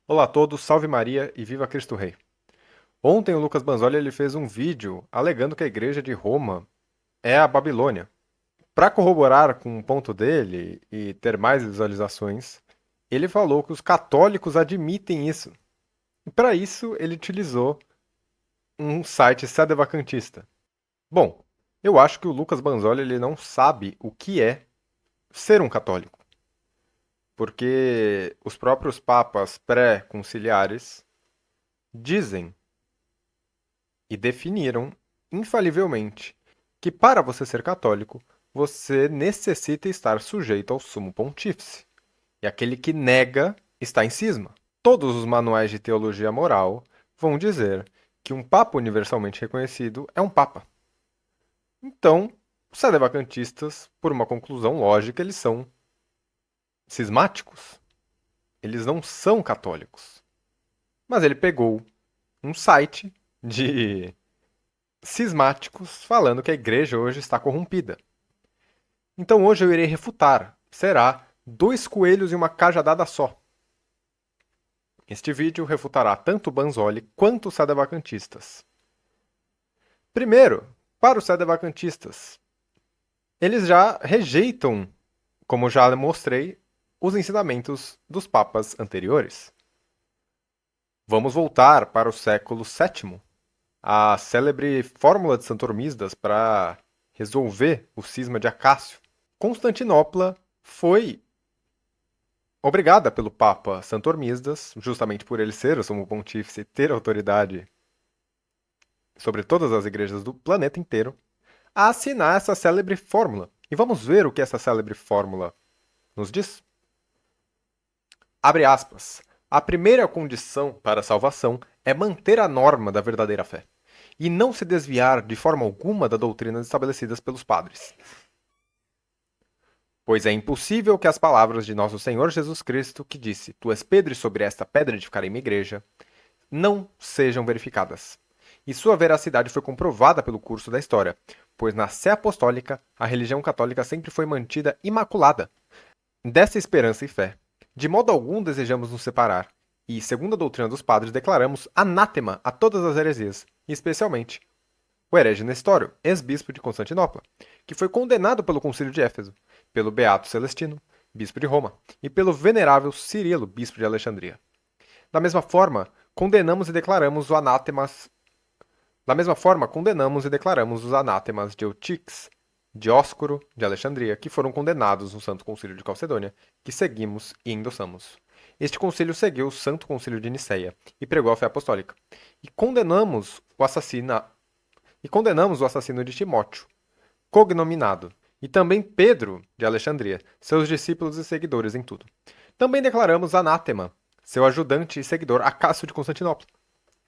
Olá a todos, salve Maria e viva Cristo Rei. Ontem o Lucas Banzoli ele fez um vídeo alegando que a igreja de Roma é a Babilônia. Para corroborar com o ponto dele e ter mais visualizações, ele falou que os católicos admitem isso. E para isso ele utilizou um site sedevacantista. Bom, eu acho que o Lucas Banzoli ele não sabe o que é ser um católico, porque os próprios papas pré-conciliares dizem e definiram infalivelmente que para você ser católico, você necessita estar sujeito ao sumo pontífice. E aquele que nega está em cisma. Todos os manuais de teologia moral vão dizer que um papa universalmente reconhecido é um papa. Então, os sedevacantistas, por uma conclusão lógica, eles são cismáticos. Eles não são católicos. Mas ele pegou um site de cismáticos falando que a igreja hoje está corrompida. Então hoje eu irei refutar. Será dois coelhos e uma cajadada só. Este vídeo refutará tanto Banzoli quanto os sedevacantistas. Primeiro, para os sedevacantistas, eles já rejeitam, como já mostrei, os ensinamentos dos papas anteriores. Vamos voltar para o século VII, a célebre fórmula de Santo Hormisdas para resolver o cisma de Acácio. Constantinopla foi obrigada pelo Papa Santo Hormisdas, justamente por ele ser o sumo pontífice e ter autoridade sobre todas as igrejas do planeta inteiro, a assinar essa célebre fórmula. E vamos ver o que essa célebre fórmula nos diz? Abre aspas. A primeira condição para a salvação é manter a norma da verdadeira fé e não se desviar de forma alguma das doutrinas estabelecidas pelos padres. Pois é impossível que as palavras de nosso Senhor Jesus Cristo, que disse: Tu és Pedro e sobre esta pedra edificarei minha igreja, não sejam verificadas. E sua veracidade foi comprovada pelo curso da história, pois na Sé Apostólica a religião católica sempre foi mantida imaculada. Dessa esperança e fé, de modo algum desejamos nos separar, e, segundo a doutrina dos padres, declaramos anátema a todas as heresias, e especialmente o herege Nestório, ex-bispo de Constantinopla, que foi condenado pelo concílio de Éfeso, pelo Beato Celestino, bispo de Roma, e pelo venerável Cirilo, bispo de Alexandria. Da mesma forma, condenamos e declaramos os anátemas os anátemas de Eutix, Dióscoro de Alexandria, que foram condenados no Santo Concílio de Calcedônia, que seguimos e endossamos. Este concílio seguiu o Santo Concílio de Nicéia e pregou a fé apostólica. E condenamos o assassino de Timóteo, cognominado, e também Pedro de Alexandria, seus discípulos e seguidores em tudo. Também declaramos anátema, seu ajudante e seguidor Acácio de Constantinopla,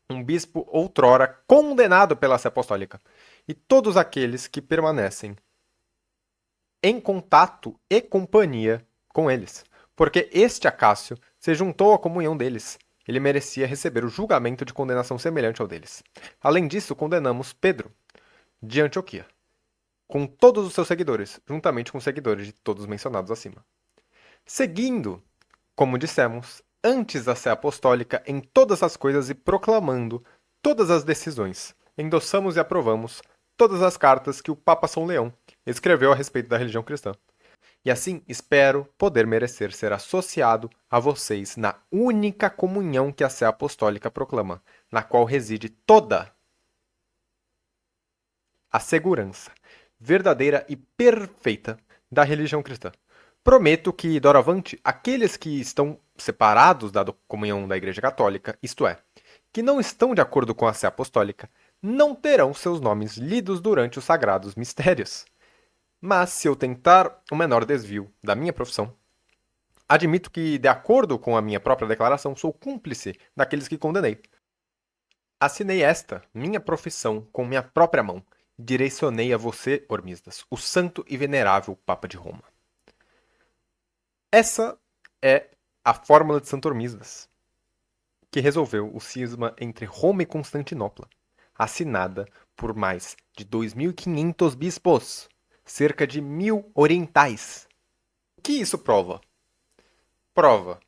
um bispo outrora condenado pela Sé Apostólica, e todos aqueles que permanecem em contato e companhia com eles, porque este Acácio se juntou à comunhão deles. Ele merecia receber o julgamento de condenação semelhante ao deles. Além disso, condenamos Pedro, de Antioquia, com todos os seus seguidores, juntamente com os seguidores de todos os mencionados acima. Seguindo, como dissemos, antes da Sé Apostólica em todas as coisas e proclamando todas as decisões, endossamos e aprovamos todas as cartas que o Papa São Leão escreveu a respeito da religião cristã. E assim espero poder merecer ser associado a vocês na única comunhão que a Sé Apostólica proclama, na qual reside toda a segurança verdadeira e perfeita da religião cristã. Prometo que, doravante, aqueles que estão separados da comunhão da Igreja Católica, isto é, que não estão de acordo com a Sé Apostólica, não terão seus nomes lidos durante os sagrados mistérios. Mas se eu tentar o menor desvio da minha profissão, admito que, de acordo com a minha própria declaração, sou cúmplice daqueles que condenei. Assinei esta, minha profissão, com minha própria mão. Direcionei a você, Hormisdas, o santo e venerável Papa de Roma. Essa é a fórmula de Santo Hormisdas, que resolveu o cisma entre Roma e Constantinopla, assinada por mais de 2.500 bispos, cerca de 1.000 orientais. O que isso prova? Prova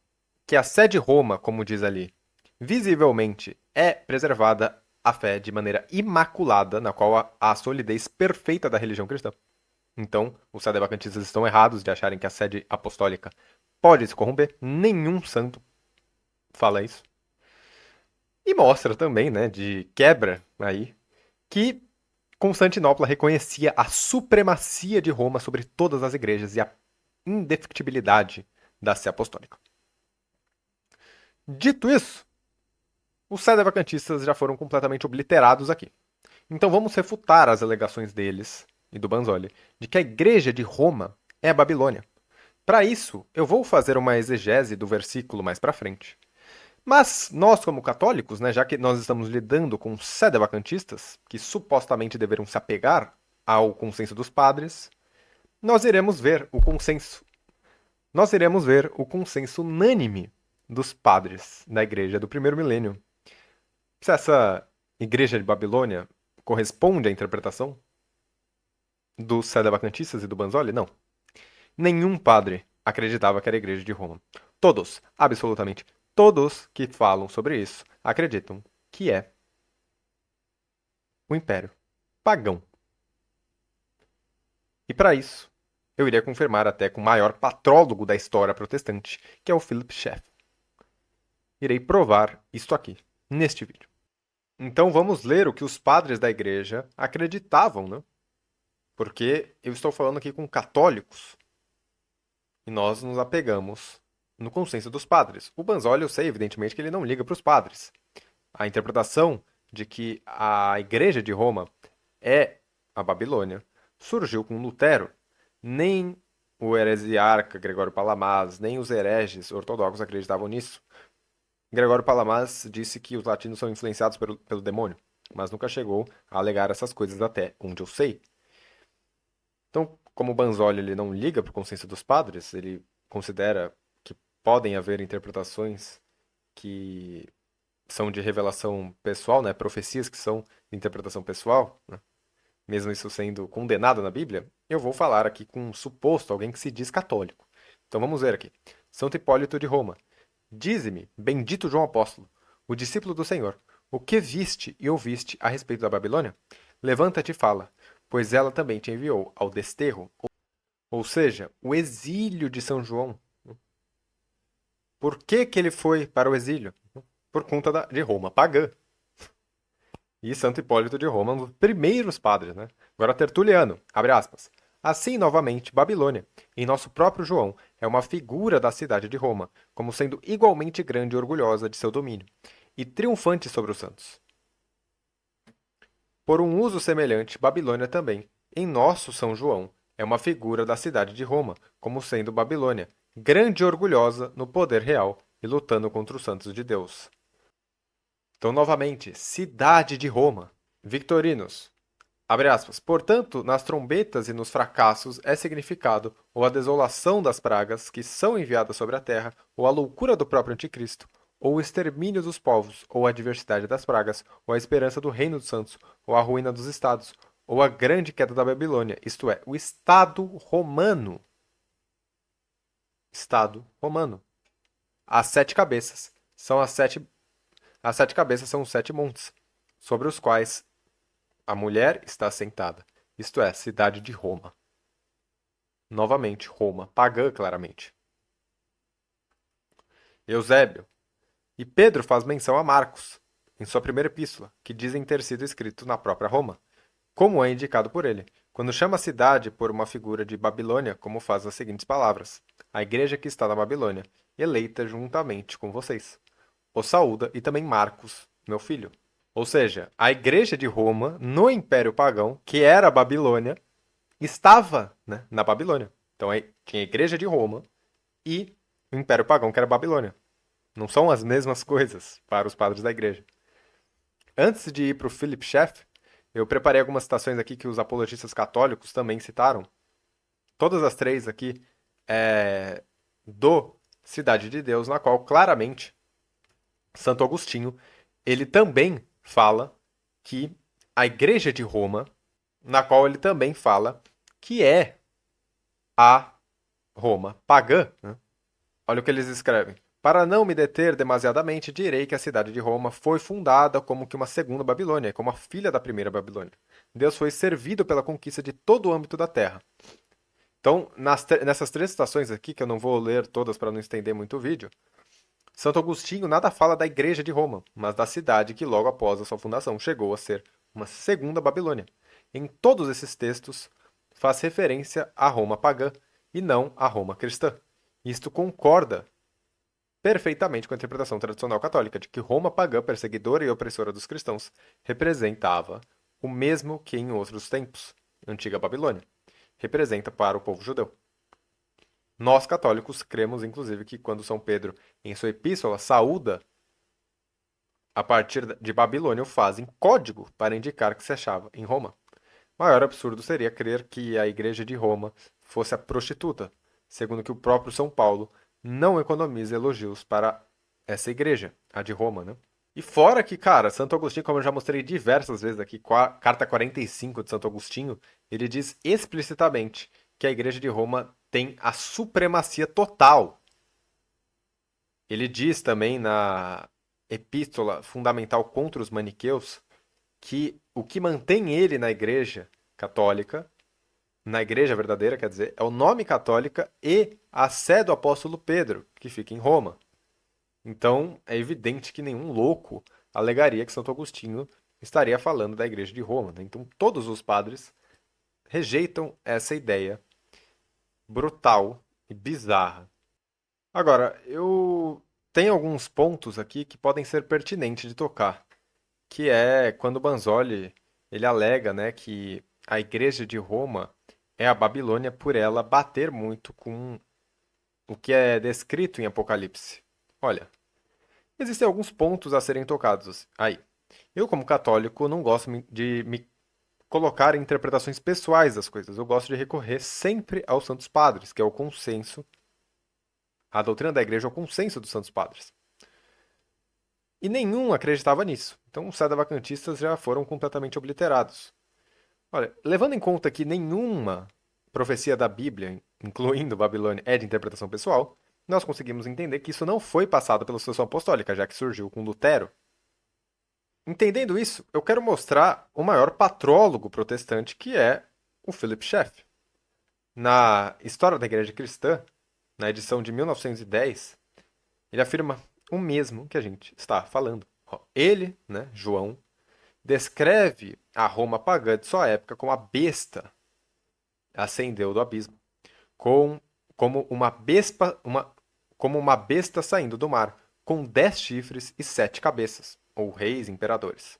que a sede de Roma, como diz ali, visivelmente é preservada a fé de maneira imaculada, na qual há a solidez perfeita da religião cristã. Então, os sedevacantistas estão errados de acharem que a sede apostólica pode se corromper. Nenhum santo fala isso. E mostra também, né, de quebra aí, que Constantinopla reconhecia a supremacia de Roma sobre todas as igrejas e a indefectibilidade da sé apostólica. Dito isso, os sedevacantistas já foram completamente obliterados aqui. Então vamos refutar as alegações deles e do Banzoli de que a igreja de Roma é a Babilônia. Para isso, eu vou fazer uma exegese do versículo mais para frente. Mas nós, como católicos, né, já que nós estamos lidando com sedevacantistas, que supostamente deveriam se apegar ao consenso dos padres, nós iremos ver o consenso. Nós iremos ver o consenso unânime dos padres da igreja do primeiro milênio. Se essa igreja de Babilônia corresponde à interpretação dos sedevacantistas e do Banzoli? Não. Nenhum padre acreditava que era a igreja de Roma. Todos, absolutamente todos que falam sobre isso, acreditam que é o império pagão. E para isso, eu iria confirmar até com o maior patrólogo da história protestante, que é o Philip Schaff. Irei provar isto aqui, neste vídeo. Então vamos ler o que os padres da igreja acreditavam, né? Porque eu estou falando aqui com católicos e nós nos apegamos no consenso dos padres. O Banzoli, eu sei, evidentemente, que ele não liga para os padres. A interpretação de que a igreja de Roma é a Babilônia surgiu com Lutero. Nem o heresiarca Gregório Palamas, nem os hereges ortodoxos acreditavam nisso. Gregório Palamas disse que os latinos são influenciados pelo demônio, mas nunca chegou a alegar essas coisas até onde eu sei. Então, como o Banzoli ele não liga para o consenso dos padres, ele considera que podem haver interpretações que são de revelação pessoal, né? Profecias que são de interpretação pessoal, né? Mesmo isso sendo condenado na Bíblia, eu vou falar aqui com um suposto alguém que se diz católico. Então vamos ver aqui. Santo Hipólito de Roma. Dize-me, bendito João Apóstolo, o discípulo do Senhor, o que viste e ouviste a respeito da Babilônia? Levanta-te e fala, pois ela também te enviou ao desterro, ou seja, o exílio de São João. Por que que ele foi para o exílio? Por conta de Roma pagã. E Santo Hipólito de Roma, um dos primeiros padres, né? Agora Tertuliano, abre aspas. Assim, novamente, Babilônia, em nosso próprio João, é uma figura da cidade de Roma, como sendo igualmente grande e orgulhosa de seu domínio, e triunfante sobre os santos. Por um uso semelhante, Babilônia também, em nosso São João, é uma figura da cidade de Roma, como sendo Babilônia, grande e orgulhosa no poder real e lutando contra os santos de Deus. Então, novamente, cidade de Roma. Victorinos. Abre aspas. Portanto, nas trombetas e nos fracassos é significado ou a desolação das pragas que são enviadas sobre a terra, ou a loucura do próprio anticristo, ou o extermínio dos povos, ou a diversidade das pragas, ou a esperança do reino dos santos, ou a ruína dos estados, ou a grande queda da Babilônia, isto é, o Estado romano. Estado romano. As sete cabeças são as sete cabeças são os sete montes, sobre os quais a mulher está sentada, isto é, cidade de Roma. Novamente, Roma, pagã claramente. Eusébio. E Pedro faz menção a Marcos, em sua primeira epístola, que dizem ter sido escritos na própria Roma, como é indicado por ele, quando chama a cidade por uma figura de Babilônia, como faz as seguintes palavras: a igreja que está na Babilônia, eleita juntamente com vocês. O saúda e também Marcos, meu filho. Ou seja, a igreja de Roma, no Império Pagão, que era a Babilônia, estava, né, na Babilônia. Então aí tinha a igreja de Roma e o Império Pagão, que era a Babilônia. Não são as mesmas coisas para os padres da igreja. Antes de ir para o Philip Schaff, eu preparei algumas citações aqui que os apologistas católicos também citaram. Todas as três aqui do Cidade de Deus, na qual claramente Santo Agostinho ele também fala que a Igreja de Roma, na qual ele também fala que é a Roma pagã, né? Olha o que eles escrevem. Para não me deter demasiadamente, direi que a cidade de Roma foi fundada como que uma segunda Babilônia, como a filha da primeira Babilônia. Deus foi servido pela conquista de todo o âmbito da terra. Então, nessas três citações aqui, que eu não vou ler todas para não estender muito o vídeo, Santo Agostinho nada fala da igreja de Roma, mas da cidade que logo após a sua fundação chegou a ser uma segunda Babilônia. Em todos esses textos, faz referência a Roma pagã e não a Roma cristã. Isto concorda perfeitamente com a interpretação tradicional católica de que Roma pagã, perseguidora e opressora dos cristãos, representava o mesmo que em outros tempos, antiga Babilônia, representa para o povo judeu. Nós católicos cremos, inclusive, que quando São Pedro, em sua epístola, saúda a partir de Babilônia, o faz em código para indicar que se achava em Roma. Maior absurdo seria crer que a igreja de Roma fosse a prostituta, segundo que o próprio São Paulo não economiza elogios para essa igreja, a de Roma, né? E fora que, cara, Santo Agostinho, como eu já mostrei diversas vezes aqui, carta 45 de Santo Agostinho, ele diz explicitamente que a igreja de Roma tem a supremacia total. Ele diz também na epístola fundamental contra os maniqueus que o que mantém ele na igreja católica, na igreja verdadeira, quer dizer, é o nome católica e a sé do apóstolo Pedro, que fica em Roma. Então, é evidente que nenhum louco alegaria que Santo Agostinho estaria falando da igreja de Roma, né? Então, todos os padres rejeitam essa ideia brutal e bizarra. Agora, eu tenho alguns pontos aqui que podem ser pertinentes de tocar, que é quando Banzoli ele alega, né, que a Igreja de Roma é a Babilônia por ela bater muito com o que é descrito em Apocalipse. Olha, existem alguns pontos a serem tocados aí. Eu, como católico, não gosto de me colocar em interpretações pessoais das coisas. Eu gosto de recorrer sempre aos Santos Padres, que é o consenso, a doutrina da Igreja é o consenso dos Santos Padres. E nenhum acreditava nisso. Então os sedevacantistas já foram completamente obliterados. Olha, levando em conta que nenhuma profecia da Bíblia, incluindo Babilônia, é de interpretação pessoal, nós conseguimos entender que isso não foi passado pela sucessão apostólica, já que surgiu com Lutero. Entendendo isso, eu quero mostrar o maior patrólogo protestante, que é o Philip Schaff. Na História da Igreja Cristã, na edição de 1910, ele afirma o mesmo que a gente está falando. Ele, né, João, descreve a Roma pagã de sua época como a besta ascendeu do abismo, com, como como uma besta saindo do mar, com 10 chifres e 7 cabeças, ou reis imperadores,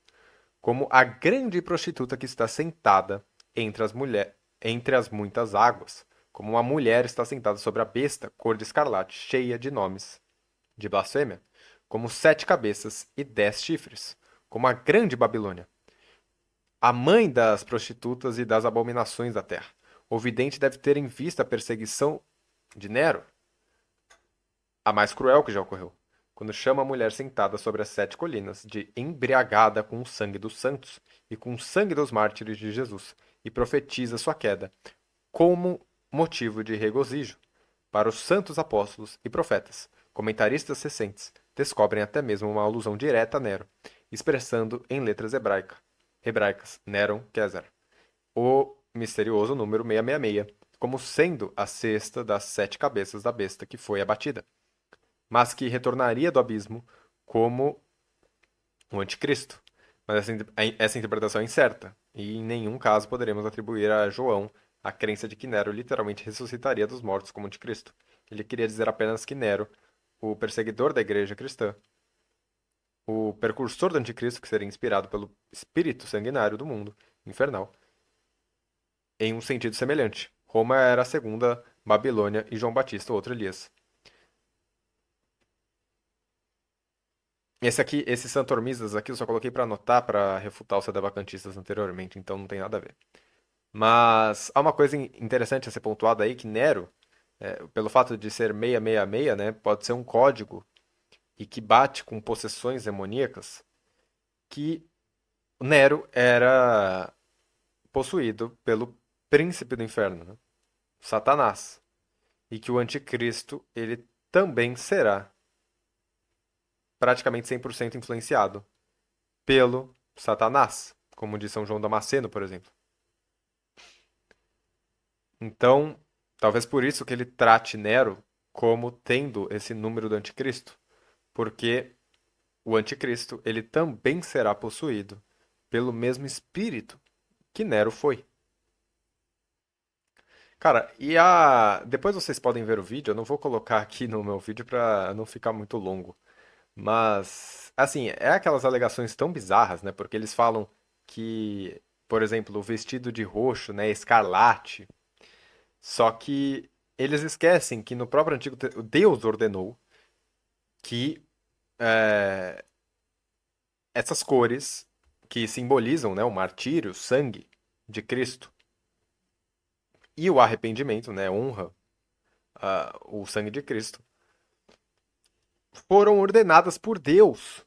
como a grande prostituta que está sentada entre as muitas águas, como uma mulher está sentada sobre a besta, cor de escarlate, cheia de nomes de blasfêmia, como 7 cabeças e 10 chifres, como a grande Babilônia, a mãe das prostitutas e das abominações da terra. O vidente deve ter em vista a perseguição de Nero, a mais cruel que já ocorreu, quando chama a mulher sentada sobre as 7 colinas de embriagada com o sangue dos santos e com o sangue dos mártires de Jesus, e profetiza sua queda como motivo de regozijo para os santos apóstolos e profetas. Comentaristas recentes descobrem até mesmo uma alusão direta a Nero, expressando em letras hebraicas Neron Quésar, o misterioso número 666, como sendo a sexta das 7 cabeças da besta que foi abatida, mas que retornaria do abismo como o anticristo. Mas essa interpretação é incerta, e em nenhum caso poderemos atribuir a João a crença de que Nero literalmente ressuscitaria dos mortos como anticristo. Ele queria dizer apenas que Nero, o perseguidor da igreja cristã, o precursor do anticristo, que seria inspirado pelo espírito sanguinário do mundo infernal, em um sentido semelhante. Roma era a segunda Babilônia e João Batista, o outro Elias. Esse aqui, esses santormistas aqui, eu só coloquei para anotar, para refutar os sedevacantistas anteriormente, então não tem nada a ver. Mas há uma coisa interessante a ser pontuada aí, que Nero, pelo fato de ser 666, né, pode ser um código e que bate com possessões demoníacas, que Nero era possuído pelo príncipe do inferno, né, Satanás, e que o anticristo ele também será praticamente 100% influenciado pelo Satanás, como diz São João Damasceno, por exemplo. Então, talvez por isso que ele trate Nero como tendo esse número do anticristo, porque o anticristo, ele também será possuído pelo mesmo espírito que Nero foi. Cara, depois vocês podem ver o vídeo, eu não vou colocar aqui no meu vídeo pra não ficar muito longo. Mas, assim, é aquelas alegações tão bizarras, né? Porque eles falam que, por exemplo, o vestido de roxo, né, é escarlate. Só que eles esquecem que no próprio Deus ordenou que essas cores que simbolizam, né, o martírio, o sangue de Cristo e o arrependimento, né, honra o sangue de Cristo, foram ordenadas por Deus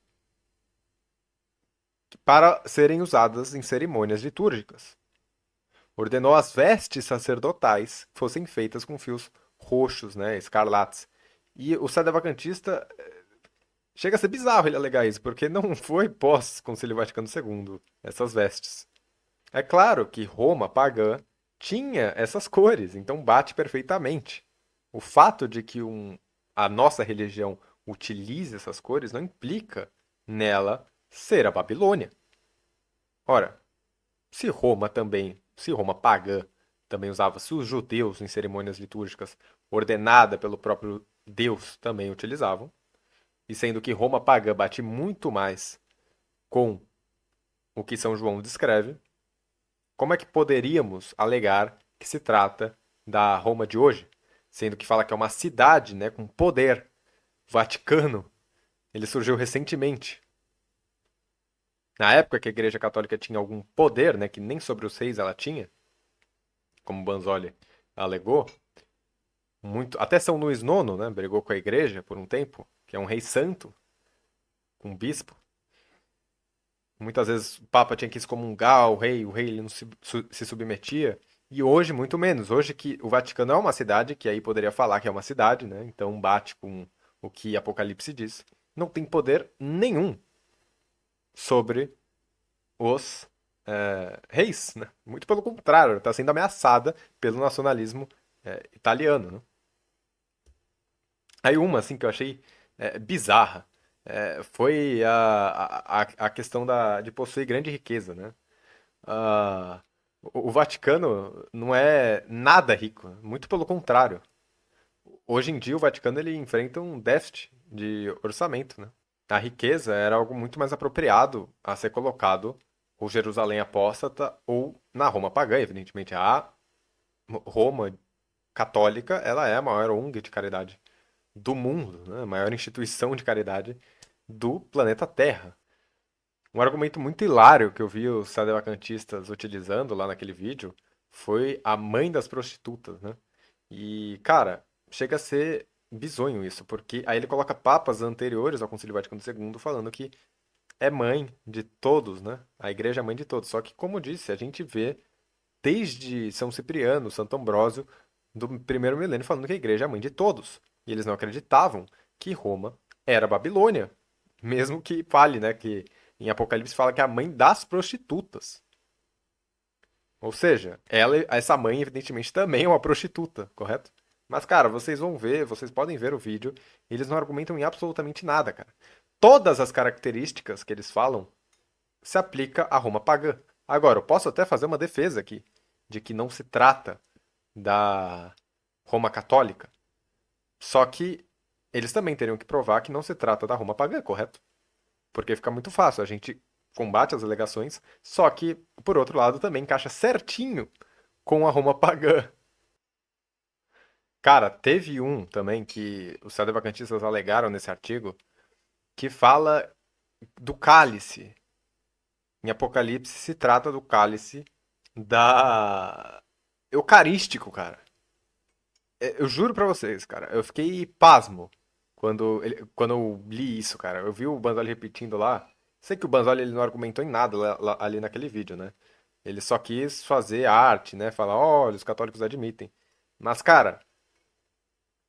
para serem usadas em cerimônias litúrgicas. Ordenou as vestes sacerdotais fossem feitas com fios roxos, né, escarlates. E o sedevacantista chega a ser bizarro ele alegar isso, porque não foi pós-Concílio Vaticano II essas vestes. É claro que Roma pagã tinha essas cores, então bate perfeitamente. O fato de que a nossa religião utilize essas cores não implica nela ser a Babilônia. Ora, se Roma pagã também usava, se os judeus em cerimônias litúrgicas ordenada pelo próprio Deus também utilizavam, e sendo que Roma pagã bate muito mais com o que São João descreve, como é que poderíamos alegar que se trata da Roma de hoje? Sendo que fala que é uma cidade, né, com poder. Vaticano, ele surgiu recentemente. Na época que a Igreja Católica tinha algum poder, né, que nem sobre os reis ela tinha, como Banzoli alegou, muito, até São Luís IX, né, brigou com a Igreja por um tempo, que é um rei santo, um bispo. Muitas vezes o Papa tinha que excomungar o rei ele não se submetia. E hoje, muito menos. Hoje que o Vaticano é uma cidade, que aí poderia falar que é uma cidade, né? Então bate com o que Apocalipse diz. Não tem poder nenhum sobre os reis, né? Muito pelo contrário, está sendo ameaçada pelo nacionalismo italiano, né? Aí uma, assim, que eu achei bizarra foi a questão de possuir grande riqueza, né? Ah, o Vaticano não é nada rico, muito pelo contrário. Hoje em dia o Vaticano ele enfrenta um déficit de orçamento, né? A riqueza era algo muito mais apropriado a ser colocado ou Jerusalém apóstata ou na Roma pagã, evidentemente. A Roma católica, ela é a maior ONG de caridade do mundo, né? A maior instituição de caridade do planeta Terra. Um argumento muito hilário que eu vi os sadevacantistas utilizando lá naquele vídeo foi a mãe das prostitutas, né? E, cara, chega a ser bizonho isso, porque aí ele coloca papas anteriores ao Concílio Vaticano II falando que é mãe de todos, né? A igreja é mãe de todos. Só que, como eu disse, a gente vê desde São Cipriano, Santo Ambrósio, do primeiro milênio falando que a igreja é a mãe de todos. E eles não acreditavam que Roma era a Babilônia. Mesmo que fale, né, que em Apocalipse fala que é a mãe das prostitutas. Ou seja, essa mãe, evidentemente, também é uma prostituta, correto? Mas, cara, vocês vão ver, vocês podem ver o vídeo, eles não argumentam em absolutamente nada, cara. Todas as características que eles falam se aplica a Roma pagã. Agora, eu posso até fazer uma defesa aqui, de que não se trata da Roma católica. Só que eles também teriam que provar que não se trata da Roma pagã, correto? Porque fica muito fácil, a gente combate as alegações, só que, por outro lado, também encaixa certinho com a Roma pagã. Cara, teve um também que os sadevacantistas alegaram nesse artigo, que fala do cálice. Em Apocalipse se trata do cálice da eucarístico, cara. Eu juro pra vocês, cara, eu fiquei pasmo quando eu li isso, cara. Eu vi o Banzoli repetindo lá. Sei que o Banzoli ele não argumentou em nada ali naquele vídeo, né? Ele só quis fazer arte, né? Falar, olha, os católicos admitem. Mas, cara,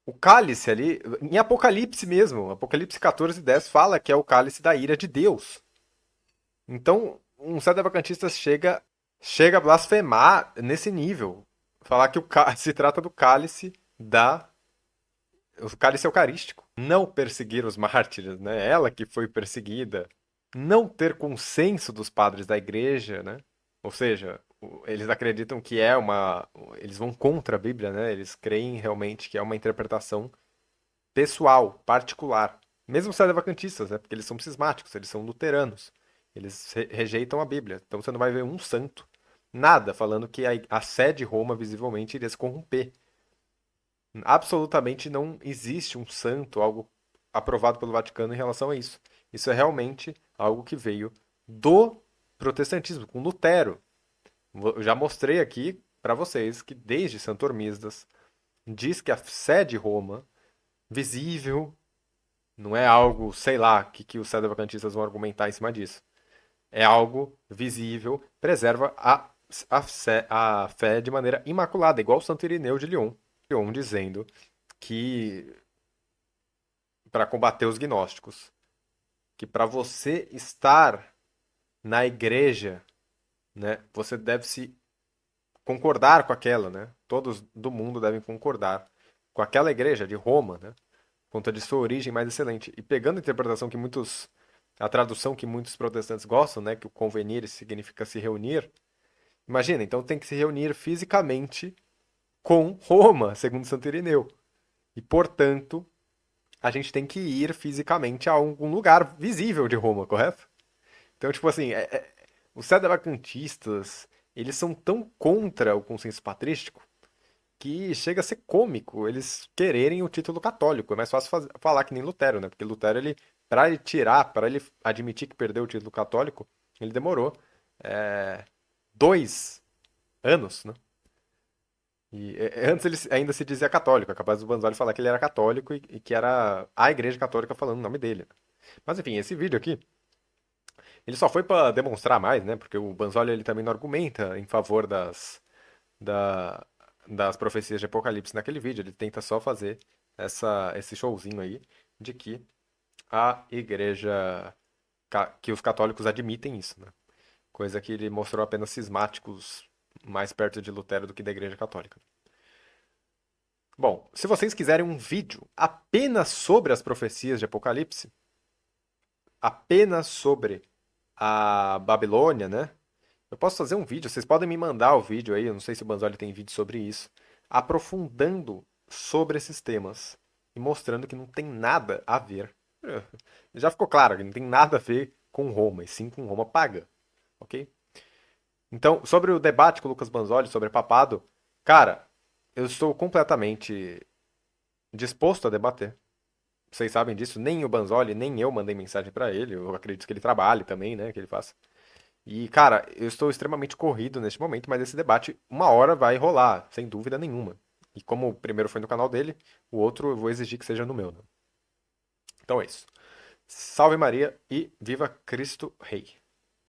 O cálice ali, em Apocalipse mesmo, Apocalipse 14:10 fala que é o cálice da ira de Deus. Então, um sedevacantista chega a blasfemar nesse nível. Falar que se trata do cálice o cálice eucarístico. Não perseguir os mártires, né? Ela que foi perseguida. Não ter consenso dos padres da igreja, né? Ou seja, eles acreditam que é uma. Eles vão contra a Bíblia, né? Eles creem realmente que é uma interpretação pessoal, particular. Mesmo os vacantistas, né? Porque eles são cismáticos, eles são luteranos. Eles rejeitam a Bíblia. Então você não vai ver um santo, nada, falando que a sé de Roma visivelmente iria se corromper. Absolutamente não existe um santo, algo aprovado pelo Vaticano em relação a isso. Isso é realmente algo que veio do protestantismo, com Lutero. Eu já mostrei aqui para vocês que desde Santo Hormisdas diz que a sé de Roma, visível, não é algo, sei lá, que os sedevacantistas vão argumentar em cima disso. É algo visível, preserva a fé de maneira imaculada, igual Santo Irineu de Lyon. Lyon dizendo que, para combater os gnósticos, que para você estar na igreja, né, você deve se concordar com aquela, né? Todos do mundo devem concordar com aquela igreja de Roma, né? Por conta de sua origem mais excelente. E pegando a interpretação que muitos, a tradução que muitos protestantes gostam, né, que o convenir significa se reunir. Imagina, então tem que se reunir fisicamente com Roma, segundo Santo Irineu. E, portanto, a gente tem que ir fisicamente a algum lugar visível de Roma, correto? Então, tipo assim, os sedevacantistas, eles são tão contra o consenso patrístico que chega a ser cômico eles quererem o título católico. É mais fácil falar que nem Lutero, né? Porque Lutero, para ele tirar, para ele admitir que perdeu o título católico, ele demorou 2 anos, né? E antes ele ainda se dizia católico, é capaz do Banzoli falar que ele era católico e que era a Igreja Católica falando o nome dele. Mas enfim, esse vídeo aqui, ele só foi para demonstrar mais, né? Porque o Banzoli ele também não argumenta em favor da- das profecias de Apocalipse naquele vídeo. Ele tenta só fazer esse showzinho aí de que a igreja, que os católicos admitem isso, né? Coisa que ele mostrou apenas cismáticos mais perto de Lutero do que da igreja católica. Bom, se vocês quiserem um vídeo apenas sobre as profecias de Apocalipse, apenas sobre a Babilônia, né? Eu posso fazer um vídeo, vocês podem me mandar o vídeo aí, eu não sei se o Banzoli tem vídeo sobre isso, aprofundando sobre esses temas e mostrando que não tem nada a ver. Já ficou claro que não tem nada a ver com Roma, e sim com Roma paga, ok? Então, sobre o debate com o Lucas Banzoli sobre papado, cara, eu estou completamente disposto a debater. Vocês sabem disso, nem o Banzoli, nem eu mandei mensagem pra ele. Eu acredito que ele trabalhe também, né, que ele faça. E, cara, eu estou extremamente corrido neste momento, mas esse debate, uma hora vai rolar, sem dúvida nenhuma. E como o primeiro foi no canal dele, o outro eu vou exigir que seja no meu, né? Então é isso. Salve Maria e viva Cristo Rei.